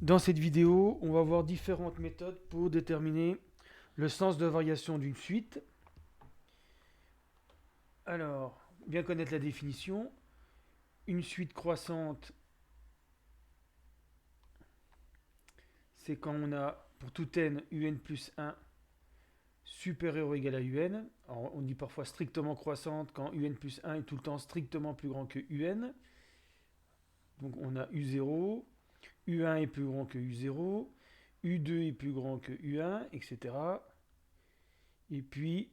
Dans cette vidéo, on va voir différentes méthodes pour déterminer le sens de variation d'une suite. Alors, bien connaître la définition. Une suite croissante, c'est quand on a pour tout n, un plus 1 supérieur ou égal à un. Alors, on dit parfois strictement croissante quand un plus 1 est tout le temps strictement plus grand que un. Donc on a u0, u1 est plus grand que u0, u2 est plus grand que u1, etc. Et puis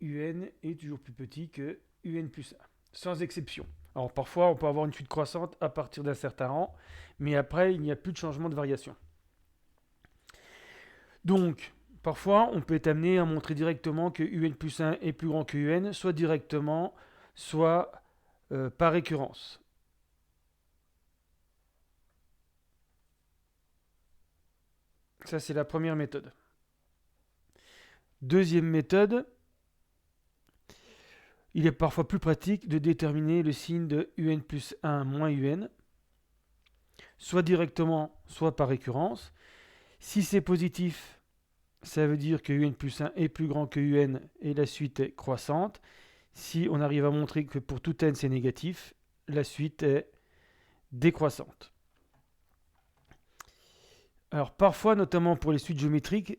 un est toujours plus petit que un plus 1, sans exception. Alors parfois on peut avoir une suite croissante à partir d'un certain rang, mais après il n'y a plus de changement de variation. Donc parfois on peut être amené à montrer directement que un plus 1 est plus grand que un, soit directement, soit par récurrence. Ça c'est la première méthode. Deuxième méthode, il est parfois plus pratique de déterminer le signe de un plus 1 moins un, soit directement, soit par récurrence. Si c'est positif, ça veut dire que un plus 1 est plus grand que un et la suite est croissante. Si on arrive à montrer que pour tout n c'est négatif, la suite est décroissante. Alors parfois, notamment pour les suites géométriques,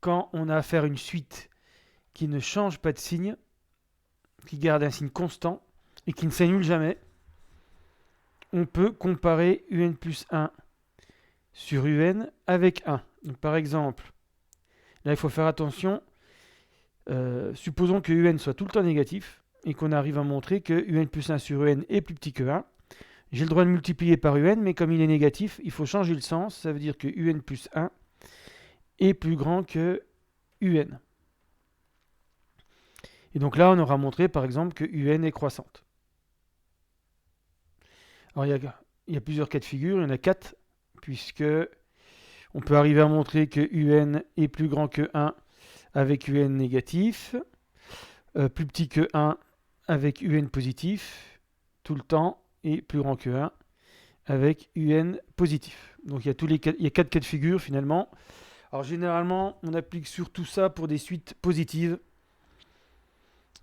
quand on a affaire à une suite qui ne change pas de signe, qui garde un signe constant et qui ne s'annule jamais, on peut comparer un plus 1 sur un avec 1. Donc, par exemple, là il faut faire attention, supposons que un soit tout le temps négatif et qu'on arrive à montrer que un plus 1 sur un est plus petit que 1. J'ai le droit de multiplier par un, mais comme il est négatif, il faut changer le sens. Ça veut dire que un plus 1 est plus grand que un. Et donc là, on aura montré par exemple que un est croissante. Alors il y a plusieurs cas de figure, il y en a 4, puisque on peut arriver à montrer que un est plus grand que 1 avec un négatif, plus petit que 1 avec un positif, tout le temps, et plus grand que 1 avec un positif. Donc il y a 4 cas de figure finalement. Alors généralement, on applique surtout ça pour des suites positives.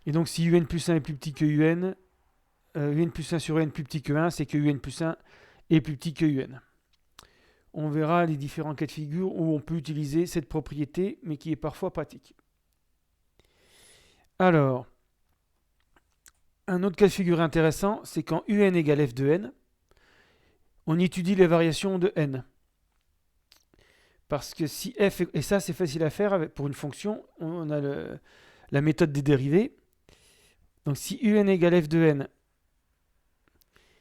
Et donc si un plus 1 est plus petit que un plus 1 sur un plus petit que 1, c'est que un plus 1 est plus petit que un. On verra les différents cas de figure où on peut utiliser cette propriété, mais qui est parfois pratique. Alors, un autre cas de figure intéressant, c'est quand un égale f de n, on étudie les variations de n. Parce que si f, et ça c'est facile à faire pour une fonction, on a la méthode des dérivés. Donc si un égale f de n,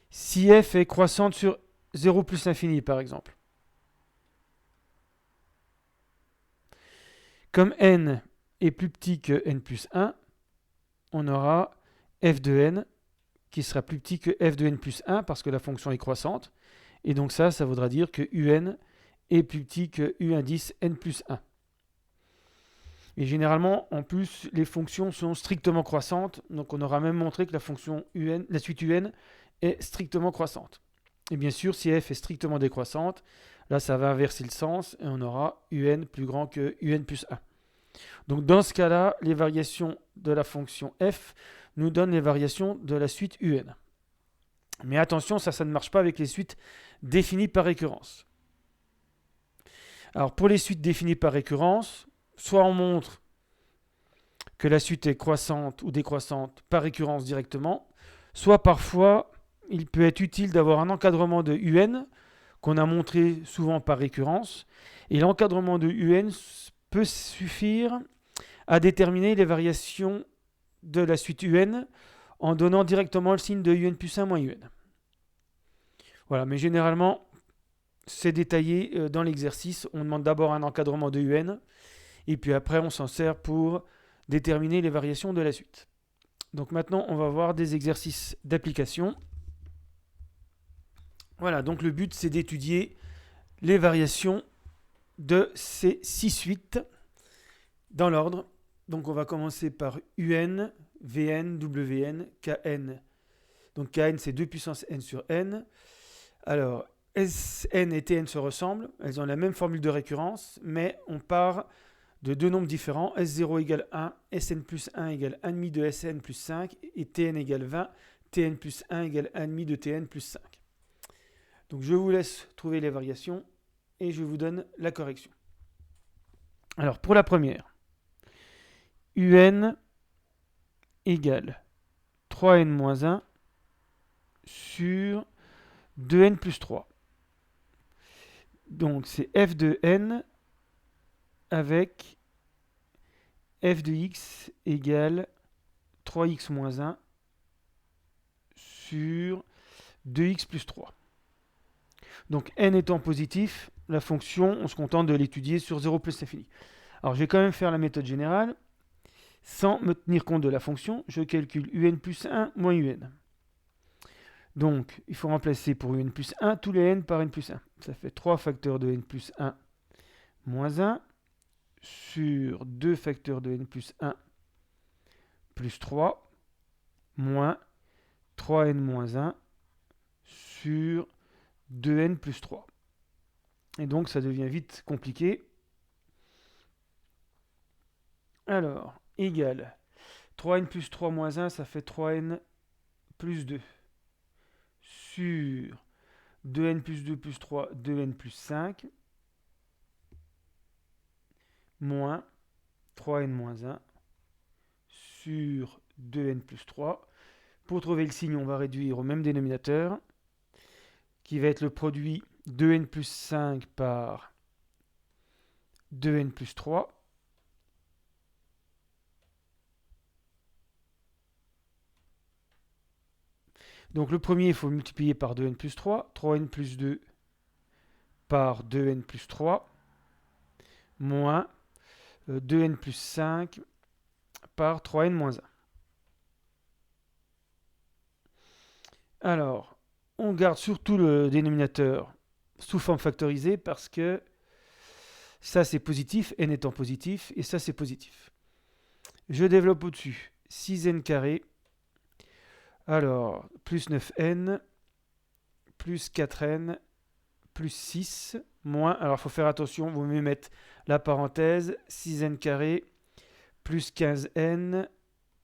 si f est croissante sur 0 plus l'infini par exemple, comme n est plus petit que n plus 1, on aura f de n qui sera plus petit que f de n plus 1 parce que la fonction est croissante. Et donc ça voudra dire que un est plus petit que u indice n plus 1. Et généralement, en plus, les fonctions sont strictement croissantes. Donc on aura même montré que la suite un est strictement croissante. Et bien sûr, si f est strictement décroissante, là ça va inverser le sens et on aura un plus grand que un plus 1. Donc dans ce cas-là, les variations de la fonction f nous donnent les variations de la suite un. Mais attention, ça ne marche pas avec les suites définies par récurrence. Alors pour les suites définies par récurrence, soit on montre que la suite est croissante ou décroissante par récurrence directement, soit parfois il peut être utile d'avoir un encadrement de un qu'on a montré souvent par récurrence, et l'encadrement de un peut suffire à déterminer les variations de la suite un en donnant directement le signe de un plus 1 moins un. Voilà, mais généralement, c'est détaillé dans l'exercice. On demande d'abord un encadrement de un, et puis après, on s'en sert pour déterminer les variations de la suite. Donc maintenant, on va voir des exercices d'application. Voilà, donc le but, c'est d'étudier les variations de ces 6 suites dans l'ordre. Donc on va commencer par un, vn, wn, kn. Donc kn, c'est 2 puissance n sur n. Alors, Sn et Tn se ressemblent, elles ont la même formule de récurrence, mais on part de deux nombres différents. S0 égale 1, Sn plus 1 égale 1,5 de Sn plus 5, et Tn égale 20, Tn plus 1 égale 1,5 de Tn plus 5. Donc je vous laisse trouver les variations et je vous donne la correction. Alors pour la première, Un égale 3n-1 sur 2n plus 3. Donc c'est f de n avec f de x égale 3x moins 1 sur 2x plus 3. Donc n étant positif, la fonction, on se contente de l'étudier sur 0 plus l'infini. Alors je vais quand même faire la méthode générale. Sans me tenir compte de la fonction, je calcule un plus 1 moins un. Donc, il faut remplacer pour un plus 1 tous les n par n plus 1. Ça fait 3 facteurs de n plus 1 moins 1 sur 2 facteurs de n plus 1 plus 3 moins 3n moins 1 sur 2n plus 3. Et donc, ça devient vite compliqué. Alors, égal 3n plus 3 moins 1, ça fait 3n plus 2 sur 2n plus 2 plus 3, 2n plus 5, moins 3n moins 1 sur 2n plus 3. Pour trouver le signe, on va réduire au même dénominateur, qui va être le produit 2n plus 5 par 2n plus 3. Donc le premier, il faut multiplier par 2n plus 3, 3n plus 2 par 2n plus 3, moins 2n plus 5 par 3n moins 1. Alors, on garde surtout le dénominateur sous forme factorisée parce que ça c'est positif, n étant positif, et ça c'est positif. Je développe au-dessus 6n carré. Alors, plus 9n, plus 4n, plus 6, moins, alors il faut faire attention, vous mieux mettre la parenthèse, 6n carré, plus 15n,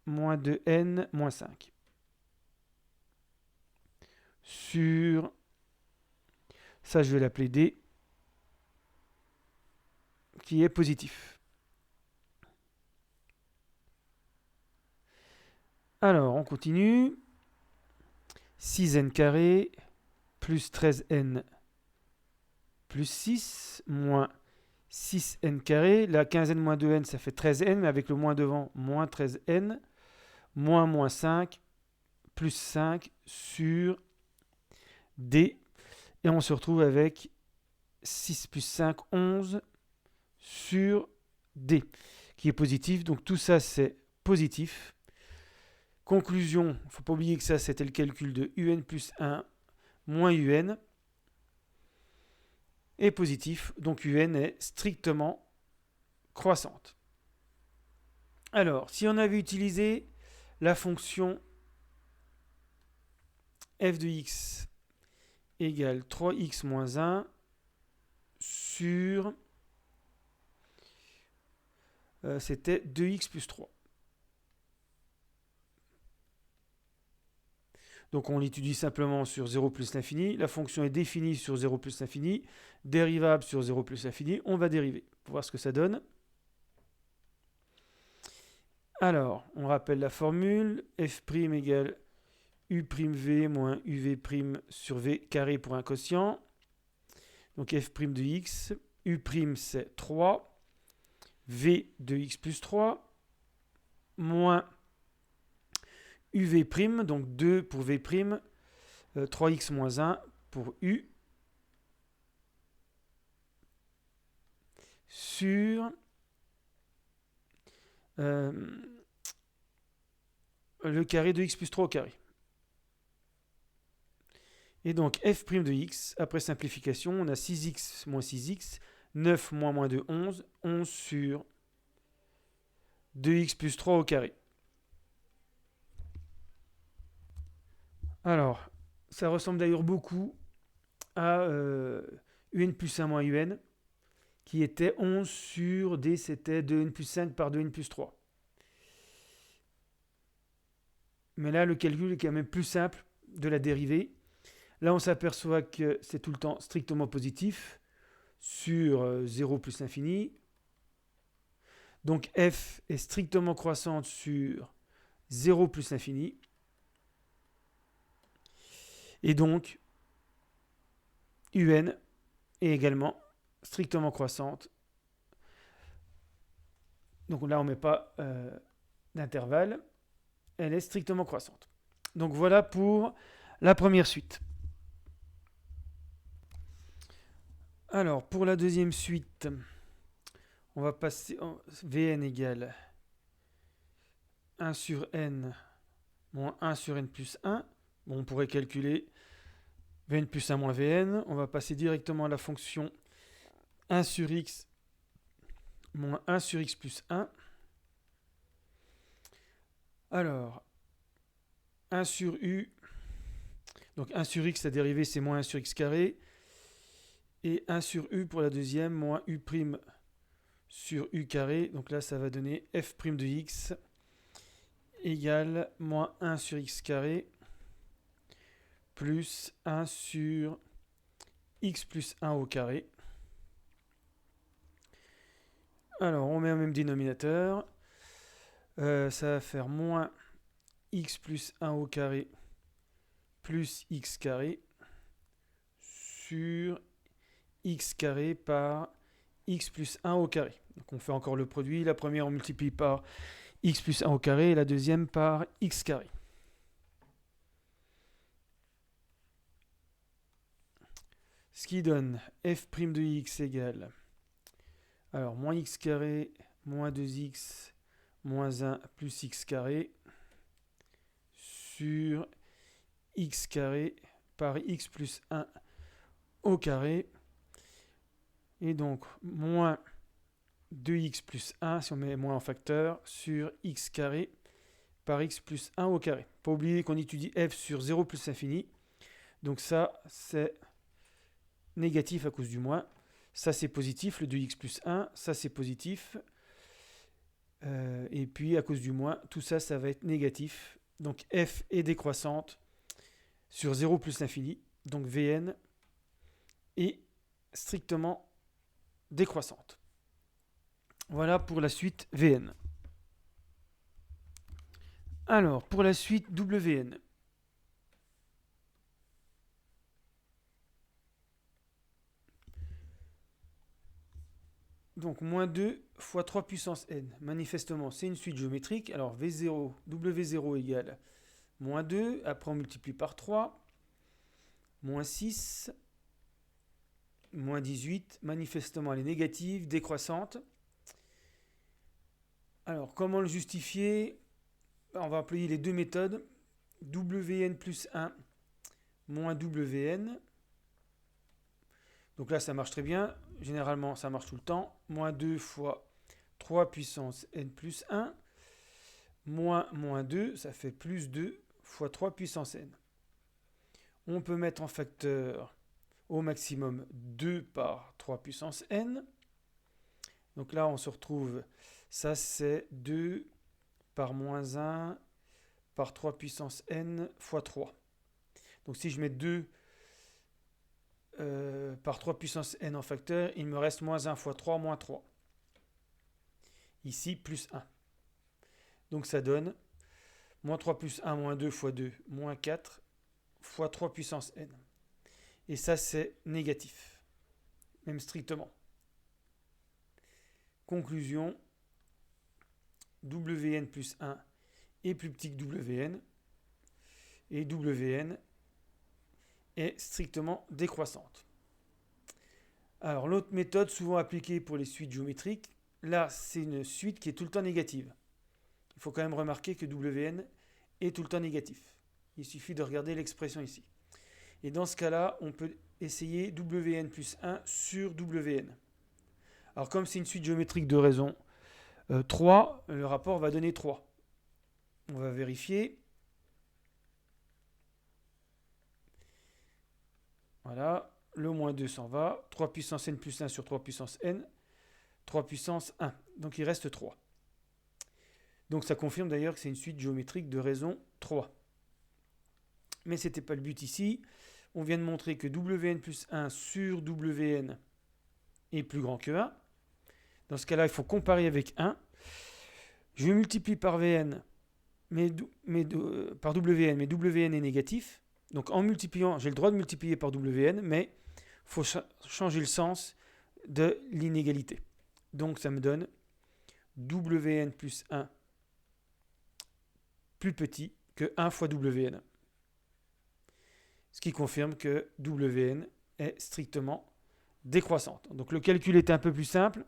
moins 2n, moins 5. Sur, ça je vais l'appeler D, qui est positif. Alors, on continue. 6n carré, plus 13n, plus 6, moins 6n carré. La 15n moins 2n, ça fait 13n, mais avec le moins devant, moins 13n, moins 5, plus 5 sur D. Et on se retrouve avec 6 plus 5, 11 sur D, qui est positif. Donc tout ça, c'est positif. Conclusion, il ne faut pas oublier que ça, c'était le calcul de un plus 1 moins un est positif, donc un est strictement croissante. Alors, si on avait utilisé la fonction f de x égale 3x moins 1 sur, c'était 2x plus 3. Donc on l'étudie simplement sur 0 plus l'infini. La fonction est définie sur 0 plus l'infini. Dérivable sur 0 plus l'infini. On va dériver pour voir ce que ça donne. Alors, on rappelle la formule. F' égale u'v moins uv' sur v carré pour un quotient. Donc f' de x. U' c'est 3. V de x plus 3. Moins uv', donc 2 pour v', 3x moins 1 pour u, sur le carré de x plus 3 au carré. Et donc f' de x, après simplification, on a 6x moins 6x, 9 moins 2, 11, 11 sur 2x plus 3 au carré. Alors, ça ressemble d'ailleurs beaucoup à un plus 1 moins un, qui était 11 sur D, c'était 2n plus 5 par 2n plus 3. Mais là, le calcul est quand même plus simple de la dérivée. Là, on s'aperçoit que c'est tout le temps strictement positif sur 0 plus l'infini. Donc f est strictement croissante sur 0 plus l'infini. Et donc, un est également strictement croissante. Donc là, on ne met pas d'intervalle. Elle est strictement croissante. Donc voilà pour la première suite. Alors, pour la deuxième suite, on va passer en Vn égale 1 sur n moins 1 sur n plus 1. Bon, on pourrait calculer Vn plus 1 moins Vn. On va passer directement à la fonction 1 sur x moins 1 sur x plus 1. Alors, 1 sur u, donc 1 sur x, la dérivée c'est moins 1 sur x carré. Et 1 sur u pour la deuxième, moins u' sur u carré. Donc là, ça va donner f' de x égale moins 1 sur x carré plus 1 sur x plus 1 au carré. Alors, on met un même dénominateur. Ça va faire moins x plus 1 au carré plus x carré sur x carré par x plus 1 au carré. Donc on fait encore le produit. La première, on multiplie par x plus 1 au carré et la deuxième par x carré. Ce qui donne f' de x égale, alors, moins x carré moins 2x moins 1 plus x carré sur x carré par x plus 1 au carré. Et donc, moins 2x plus 1, si on met moins en facteur, sur x carré par x plus 1 au carré. Pas oublier qu'on étudie f sur 0 plus l'infini. Donc ça, c'est négatif à cause du moins. Ça, c'est positif, le 2x plus 1. Ça, c'est positif. Et puis, à cause du moins, tout ça, ça va être négatif. Donc, f est décroissante sur 0 plus l'infini. Donc, Vn est strictement décroissante. Voilà pour la suite Vn. Alors, pour la suite Wn. Donc, moins 2 fois 3 puissance n. Manifestement, c'est une suite géométrique. Alors, V0, W0 égale moins 2. Après, on multiplie par 3. Moins 6. Moins 18. Manifestement, elle est négative, décroissante. Alors, comment le justifier? On va employer les deux méthodes. Wn plus 1 moins Wn. Donc là, ça marche très bien. Généralement, ça marche tout le temps. Moins 2 fois 3 puissance n plus 1. Moins 2, ça fait plus 2 fois 3 puissance n. On peut mettre en facteur au maximum 2 par 3 puissance n. Donc là, on se retrouve, ça c'est 2 par moins 1 par 3 puissance n fois 3. Donc si je mets 2 par 3 puissance n en facteur, il me reste moins 1 fois 3, moins 3. Ici, plus 1. Donc ça donne moins 3 plus 1, moins 2 fois 2, moins 4 fois 3 puissance n. Et ça, c'est négatif, même strictement. Conclusion, Wn plus 1 est plus petit que Wn, et Wn est strictement décroissante. Alors, l'autre méthode souvent appliquée pour les suites géométriques, là, c'est une suite qui est tout le temps négative. Il faut quand même remarquer que Wn est tout le temps négatif. Il suffit de regarder l'expression ici. Et dans ce cas-là, on peut essayer Wn plus 1 sur Wn. Alors, comme c'est une suite géométrique de raison 3, le rapport va donner 3. On va vérifier. Voilà. le moins 2 s'en va. 3 puissance n plus 1 sur 3 puissance n. 3 puissance 1. Donc il reste 3. Donc ça confirme d'ailleurs que c'est une suite géométrique de raison 3. Mais ce n'était pas le but ici. On vient de montrer que Wn plus 1 sur Wn est plus grand que 1. Dans ce cas-là, il faut comparer avec 1. Je multiplie par Vn, par Wn, mais Wn est négatif. Donc en multipliant, j'ai le droit de multiplier par Wn, mais il faut changer le sens de l'inégalité. Donc ça me donne Wn plus 1 plus petit que 1 fois Wn. Ce qui confirme que Wn est strictement décroissante. Donc le calcul est un peu plus simple,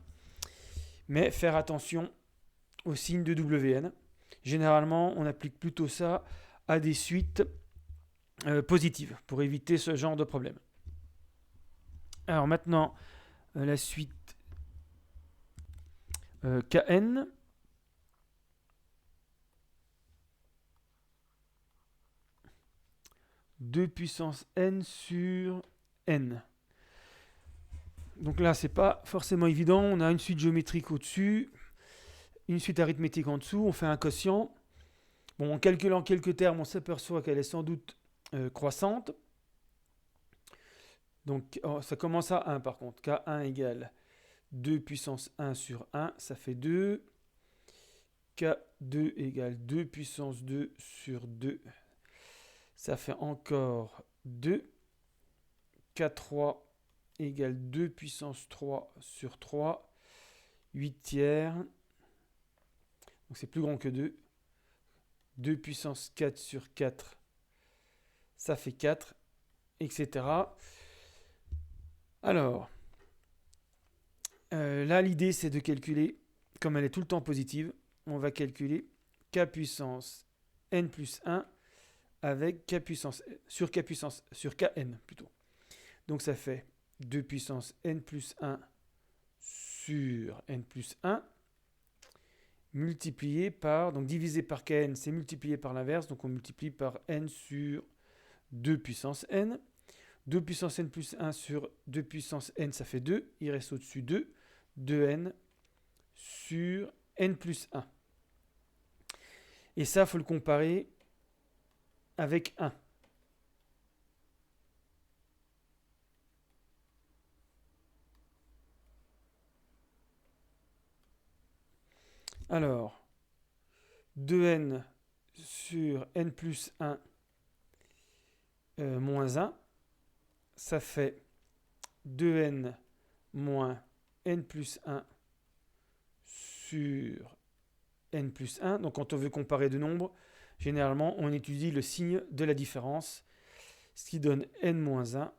mais faire attention au signe de Wn. Généralement, on applique plutôt ça à des suites positives pour éviter ce genre de problème. Alors maintenant, la suite Kn. Deux puissance n sur n. Donc là, c'est pas forcément évident. On a une suite géométrique au-dessus, une suite arithmétique en dessous. On fait un quotient. Bon, en calculant quelques termes, on s'aperçoit qu'elle est sans doute croissante. Donc ça commence à 1 par contre. K1 égale 2 puissance 1 sur 1, ça fait 2. K2 égale 2 puissance 2 sur 2. Ça fait encore 2. K3 égale 2 puissance 3 sur 3. 8 tiers. Donc c'est plus grand que 2. 2 puissance 4 sur 4. Ça fait 4. Etc. Alors, là l'idée c'est de calculer, comme elle est tout le temps positive, on va calculer K puissance n plus 1 avec K puissance sur Kn plutôt. Donc ça fait 2 puissance n plus 1 sur n plus 1 multiplié par, donc divisé par Kn, c'est multiplié par l'inverse, donc on multiplie par n sur 2 puissance n. 2 puissance n plus 1 sur 2 puissance n, ça fait 2. Il reste au-dessus 2. 2n sur n plus 1. Et ça, il faut le comparer avec 1. Alors, 2n sur n plus 1 moins 1, ça fait 2n moins n plus 1 sur n plus 1. Donc quand on veut comparer deux nombres, généralement on étudie le signe de la différence, ce qui donne n moins 1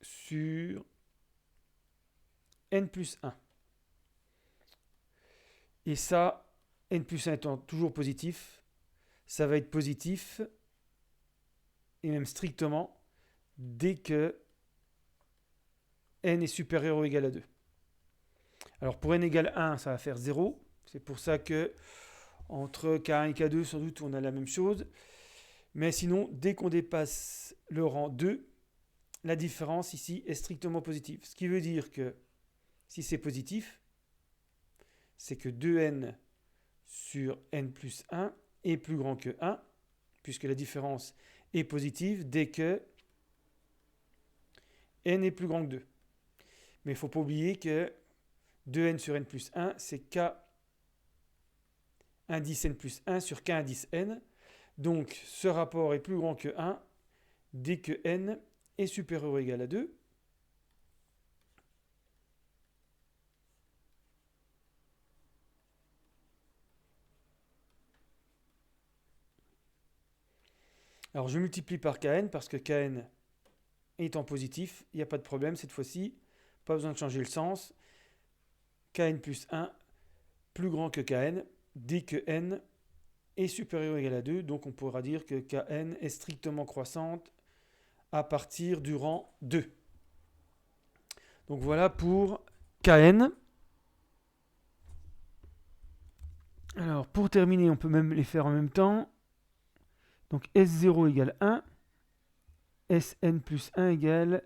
sur n plus 1. Et ça, n plus 1 étant toujours positif, ça va être positif, et même strictement, dès que n est supérieur ou égal à 2. Alors pour n égale 1, ça va faire 0. C'est pour ça que entre K1 et K2, sans doute, on a la même chose. Mais sinon, dès qu'on dépasse le rang 2, la différence ici est strictement positive. Ce qui veut dire que si c'est positif, c'est que 2n sur n plus 1 est plus grand que 1, puisque la différence est positive dès que n est plus grand que 2. Mais il ne faut pas oublier que 2n sur n plus 1, c'est k indice n plus 1 sur k indice n. Donc ce rapport est plus grand que 1 dès que n est supérieur ou égal à 2. Alors je multiplie par kn parce que kn étant positif, il n'y a pas de problème cette fois-ci. Pas besoin de changer le sens. Kn plus 1 plus grand que Kn dès que n est supérieur ou égal à 2. Donc on pourra dire que Kn est strictement croissante à partir du rang 2. Donc voilà pour Kn. Alors pour terminer, on peut même les faire en même temps. Donc S0 égale 1. Sn plus 1 égale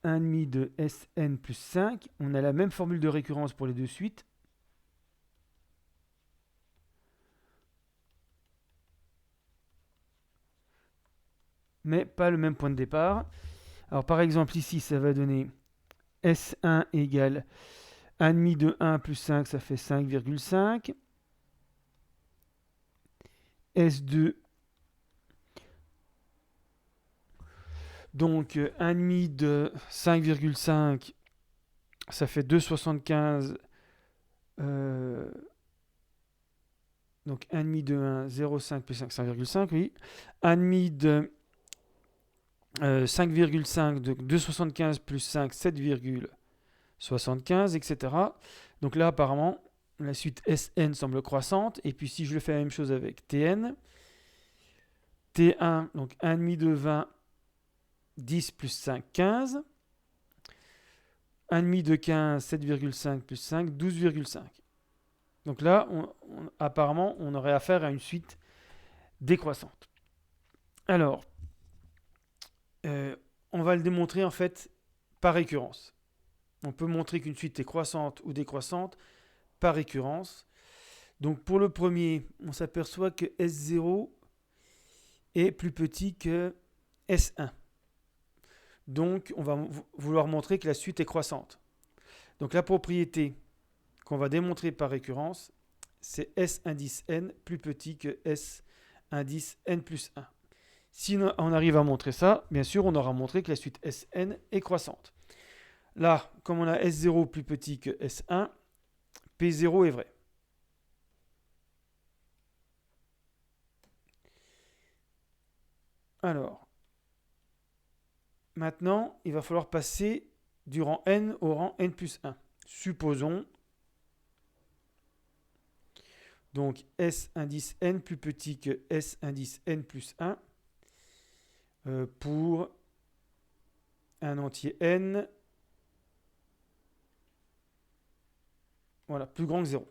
1,5 de Sn plus 5. On a la même formule de récurrence pour les deux suites. Mais pas le même point de départ. Alors par exemple ici, ça va donner S1 égale 1,5 de 1 plus 5, ça fait 5,5. S2, donc 1,5 de 5,5, ça fait 2,75. Donc 1,5 de 1, 0,5 plus 5, 5,5, oui. 1,5 de 5,5 de 2,75 plus 5, 7,75, etc. Donc là, apparemment, la suite Sn semble croissante. Et puis si je le fais la même chose avec Tn, T1, donc 1,5 de 20, 10 plus 5, 15. 1,5 de 15, 7,5 plus 5, 12,5. Donc là, apparemment, on aurait affaire à une suite décroissante. Alors, on va le démontrer en fait par récurrence. On peut montrer qu'une suite est croissante ou décroissante par récurrence. Donc pour le premier, on s'aperçoit que S0 est plus petit que S1. Donc on va vouloir montrer que la suite est croissante. Donc la propriété qu'on va démontrer par récurrence, c'est S indice n plus petit que S indice n plus 1. Si on arrive à montrer ça, bien sûr, on aura montré que la suite Sn est croissante. Là, comme on a S0 plus petit que S1, P0 est vrai. Alors, maintenant, il va falloir passer du rang n au rang n plus 1. Supposons donc S indice n plus petit que S indice n plus 1 pour un entier n, voilà, plus grand que 0.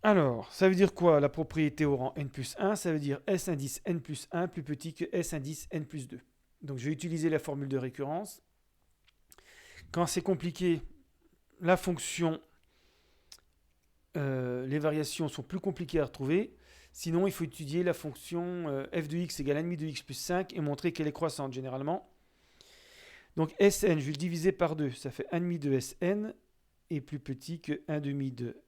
Alors, ça veut dire quoi la propriété au rang n plus 1? Ça veut dire S indice n plus 1 plus petit que S indice n plus 2. Donc je vais utiliser la formule de récurrence. Quand c'est compliqué, la fonction, les variations sont plus compliquées à retrouver. Sinon, il faut étudier la fonction f de x égale 1,5 de x plus 5 et montrer qu'elle est croissante généralement. Donc Sn, je vais le diviser par 2. Ça fait 1,5 de Sn est plus petit que 1,5 de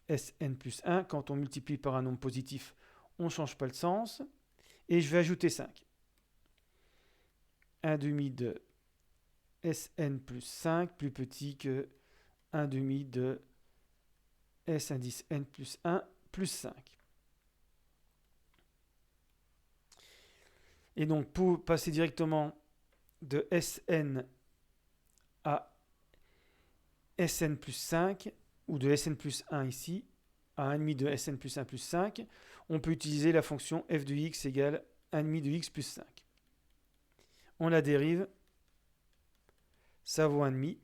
Sn plus 1. Quand on multiplie par un nombre positif, on ne change pas le sens. Et je vais ajouter 5. 1,5 de Sn plus 5 plus petit que 1,5 de S indice n plus 1 plus 5. Et donc pour passer directement de Sn à Sn plus 5, ou de Sn plus 1 ici, à 1,5 de Sn plus 1 plus 5, on peut utiliser la fonction f de x égale 1,5 de x plus 5. On la dérive, ça vaut 1,5,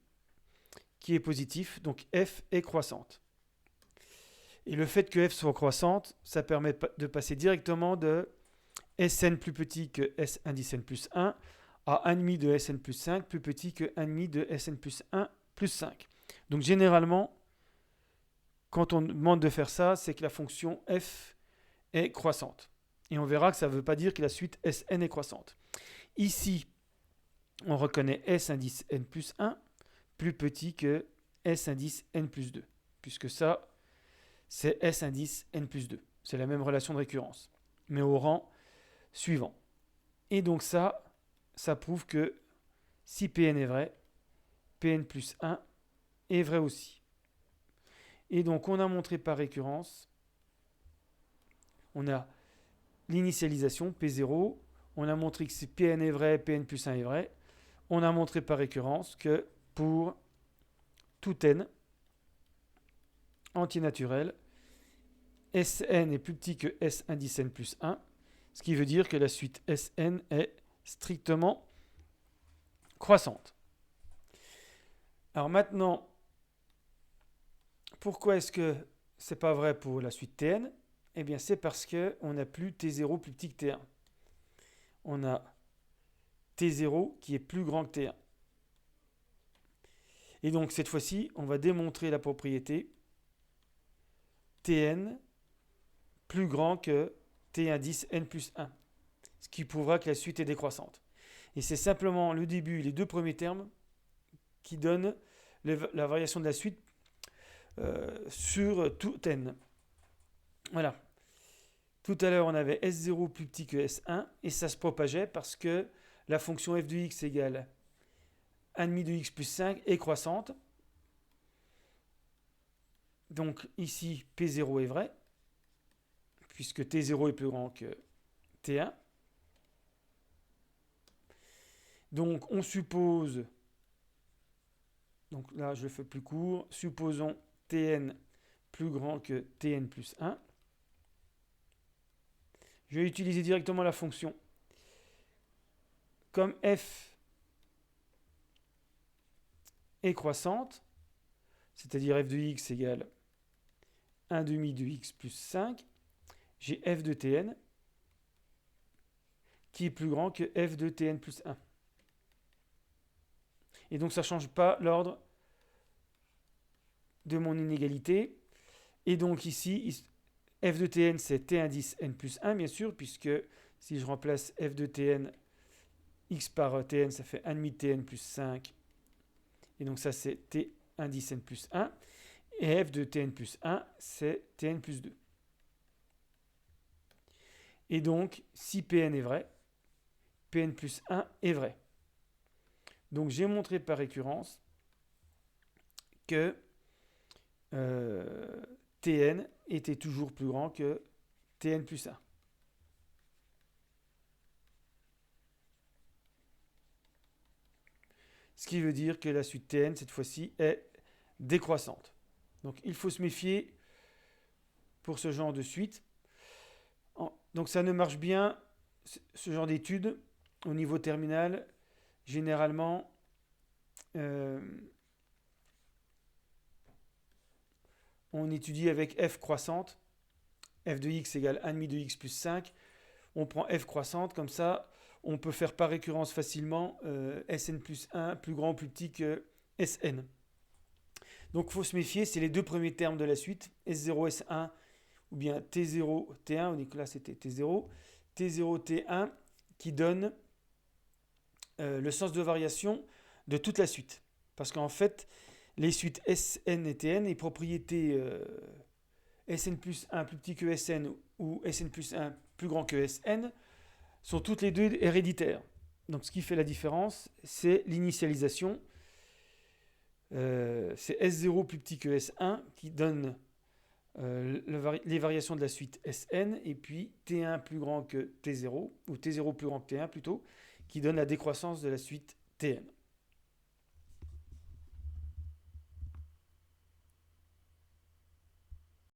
qui est positif, donc f est croissante. Et le fait que f soit croissante, ça permet de passer directement de Sn plus petit que S indice n plus 1 à 1,5 de Sn plus 5 plus petit que 1,5 de Sn plus 1 plus 5. Donc généralement, quand on demande de faire ça, c'est que la fonction f est croissante. Et on verra que ça ne veut pas dire que la suite Sn est croissante. Ici, on reconnaît S indice n plus 1 plus petit que S indice n plus 2. Puisque ça, c'est S indice n plus 2. C'est la même relation de récurrence, mais au rang suivant. Et donc ça prouve que si Pn est vrai, Pn plus 1 est vrai aussi. Et donc on a montré par récurrence, on a l'initialisation P0, on a montré que si Pn est vrai, Pn plus 1 est vrai. On a montré par récurrence que pour tout n entier naturel, Sn est plus petit que S indice n plus 1, ce qui veut dire que la suite Sn est strictement croissante. Alors maintenant, pourquoi est-ce que c'est pas vrai pour la suite Tn? Eh bien c'est parce qu'on n'a plus T0 plus petit que T1. On a T0 qui est plus grand que T1. Et donc cette fois-ci, on va démontrer la propriété Tn plus grand que T indice n plus 1, ce qui prouvera que la suite est décroissante. Et c'est simplement le début, les deux premiers termes, qui donnent la variation de la suite sur tout n. Voilà. Tout à l'heure, on avait S0 plus petit que S1, et ça se propageait parce que la fonction f de x égale 1,5 de x plus 5 est croissante. Donc ici, P0 est vrai, puisque T0 est plus grand que T1. Donc on suppose, donc là je le fais plus court, supposons Tn plus grand que Tn plus 1. Je vais utiliser directement la fonction. Comme f est croissante, c'est-à-dire f de x égale 1,5 de x plus 5, j'ai f de Tn qui est plus grand que f de Tn plus 1. Et donc ça ne change pas l'ordre de mon inégalité. Et donc ici, f de Tn c'est T indice n plus 1 bien sûr, puisque si je remplace f de Tn, x par Tn ça fait 1,5 Tn plus 5. Et donc ça c'est T indice n plus 1. Et f de Tn plus 1 c'est Tn plus 2. Et donc si Pn est vrai, Pn plus 1 est vrai. Donc j'ai montré par récurrence que Tn était toujours plus grand que Tn plus 1. Ce qui veut dire que la suite Tn, cette fois-ci, est décroissante. Donc il faut se méfier pour ce genre de suite. Donc ça ne marche bien, ce genre d'études, au niveau terminal. Généralement, on étudie avec f croissante, f de x égale 1,5 de x plus 5. On prend f croissante, comme ça, on peut faire par récurrence facilement Sn plus 1 plus grand ou plus petit que Sn. Donc il faut se méfier, c'est les deux premiers termes de la suite, S0, S1, ou bien T0, T1, là c'était T0, T0, T1, qui donnent le sens de variation de toute la suite. Parce qu'en fait, les suites Sn et Tn, les propriétés Sn plus 1 plus petit que Sn ou Sn plus 1 plus grand que Sn sont toutes les deux héréditaires. Donc ce qui fait la différence, c'est l'initialisation. C'est S0 plus petit que S1 qui donne les variations de la suite Sn, et puis T1 plus grand que T0, ou T0 plus grand que T1 plutôt, qui donne la décroissance de la suite Tn.